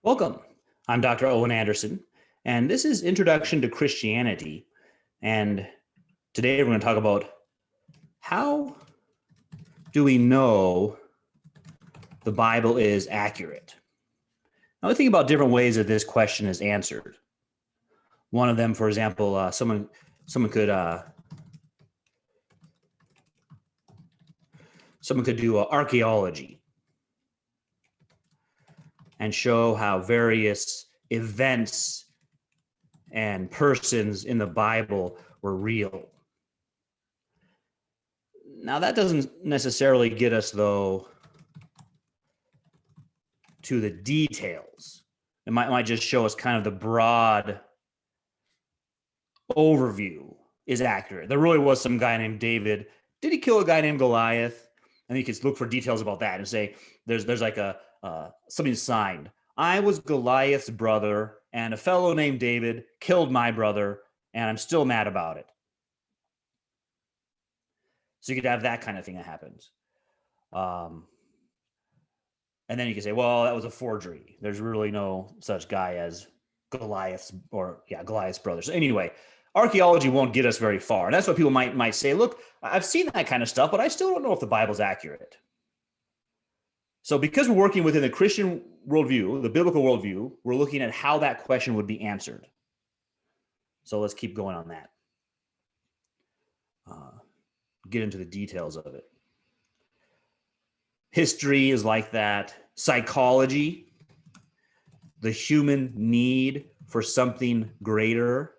Welcome. I'm Dr. Owen Anderson, and this is Introduction to Christianity. And today we're going to talk about how do we know the Bible is accurate? Now, we think about different ways that this question is answered. One of them, for example, someone could do archaeology and show how various events and persons in the Bible were real. Now, that doesn't necessarily get us, though, to the details. It might just show us kind of the broad overview is accurate. There really was some guy named David. Did he kill a guy named Goliath? And you can look for details about that and say there's like something signed. I was Goliath's brother, and a fellow named David killed my brother, and I'm still mad about it. So you could have that kind of thing that happens. And then you can say, well, that was a forgery. There's really no such guy as Goliath's brother. So anyway, archaeology won't get us very far. And that's what people might say, look, I've seen that kind of stuff, but I still don't know if the Bible's accurate. So because we're working within the Christian worldview, the biblical worldview, we're looking at how that question would be answered. So let's keep going on that. Get into the details of it. History is like that. Psychology, the human need for something greater,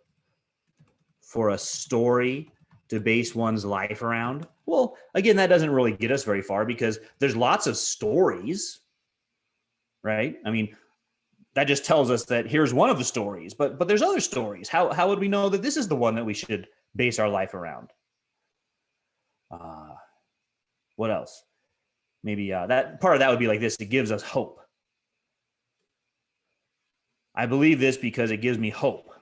for a story to base one's life around. Well, again, that doesn't really get us very far because there's lots of stories, right? I mean, that just tells us that here's one of the stories, but there's other stories. How would we know that this is the one that we should base our life around? What else? Maybe that part of that would be like this. It gives us hope. I believe this because it gives me hope.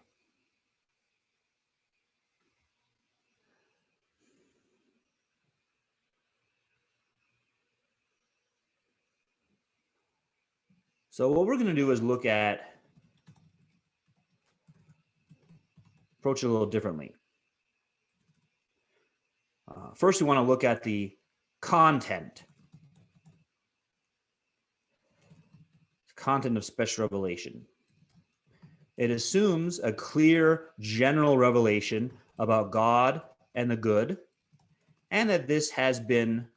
So what we're going to do is approach it a little differently. First, we want to look at the content of special revelation. It assumes a clear general revelation about God and the good, and that this has been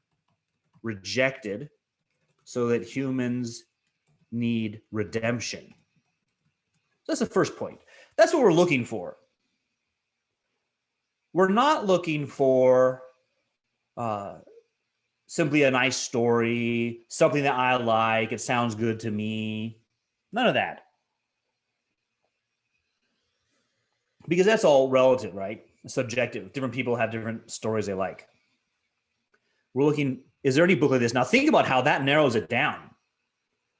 rejected so that humans need redemption. That's the first point. That's what we're looking for. We're not looking for simply a nice story, something that I like, it sounds good to me. None of that. Because that's all relative, right? Subjective. Different people have different stories they like. We're looking, is there any book like this? Now think about how that narrows it down.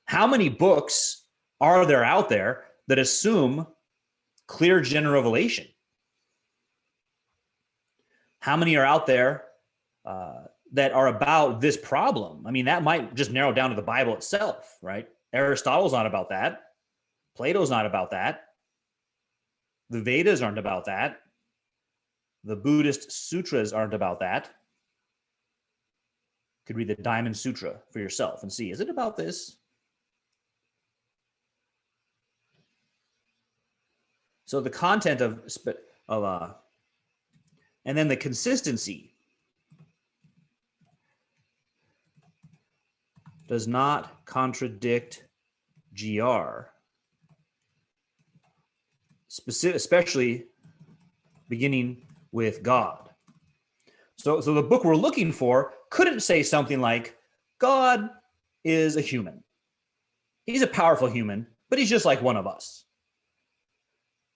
How many books are there out there that assume clear general revelation? How many are out there that are about this problem? I mean, that might just narrow down to the Bible itself, right? Aristotle's not about that. Plato's not about that. The Vedas aren't about that. The Buddhist sutras aren't about that. You could read the Diamond Sutra for yourself and see, is it about this? So the content and then the consistency does not contradict GR, especially beginning with God. So the book we're looking for couldn't say something like, God is a human. He's a powerful human, but he's just like one of us.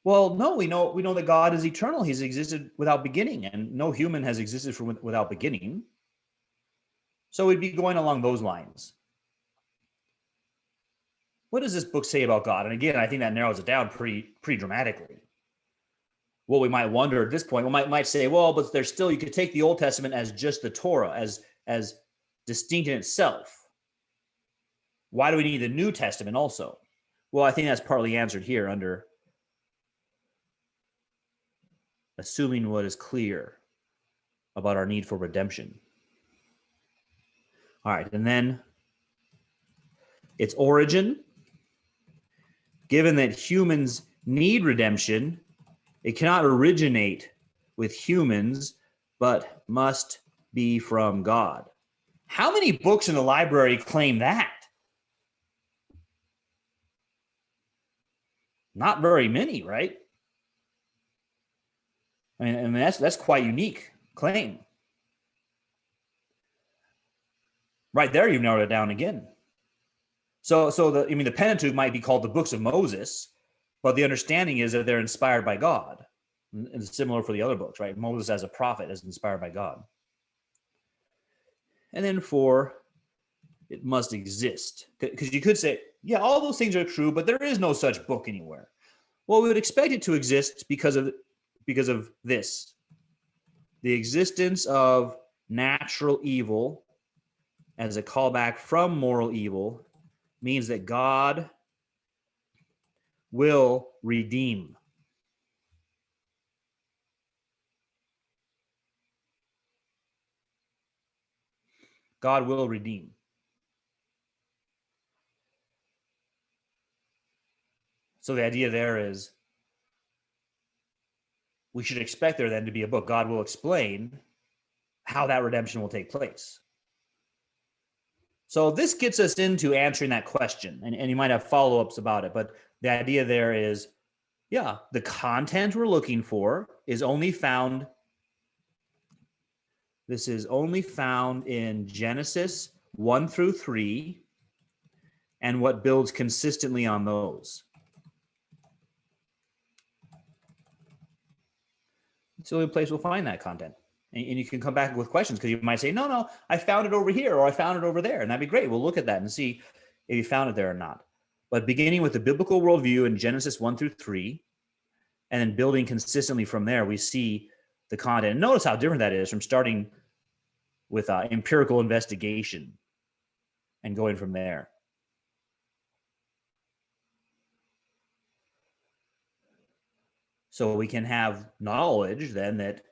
Well, no, we know that God is eternal. He's existed without beginning, and no human has existed without beginning. So we'd be going along those lines. What does this book say about God? And again, I think that narrows it down pretty dramatically. What we might wonder at this point, we might say, well, but there's still, you could take the Old Testament as just the Torah, as distinct in itself. Why do we need the New Testament also? Well, I think that's partly answered here under assuming what is clear about our need for redemption. All right, and then its origin. Given that humans need redemption, it cannot originate with humans, but must be from God. How many books in the library claim that? Not very many, right? I mean that's quite unique claim. Right there, you've narrowed it down again. So the Pentateuch might be called the books of Moses, but the understanding is that they're inspired by God. And it's similar for the other books, right? Moses as a prophet is inspired by God. And then 4, it must exist. Because you could say, yeah, all those things are true, but there is no such book anywhere. Well, we would expect it to exist because of this. The existence of natural evil as a callback from moral evil means that God will redeem. God will redeem. So the idea there is we should expect there then to be a book. God will explain how that redemption will take place. So this gets us into answering that question, and you might have follow-ups about it, but the idea there is, yeah, the content we're looking for is only found, this is only found in Genesis 1 through 3, and what builds consistently on those. It's the only place we'll find that content. And you can come back with questions because you might say, no, I found it over here or I found it over there. And that'd be great. We'll look at that and see if you found it there or not. But beginning with the biblical worldview in Genesis 1 through 3, and then building consistently from there, we see the content. And notice how different that is from starting with empirical investigation and going from there. So we can have knowledge then that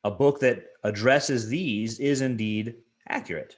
a book that addresses these is indeed accurate.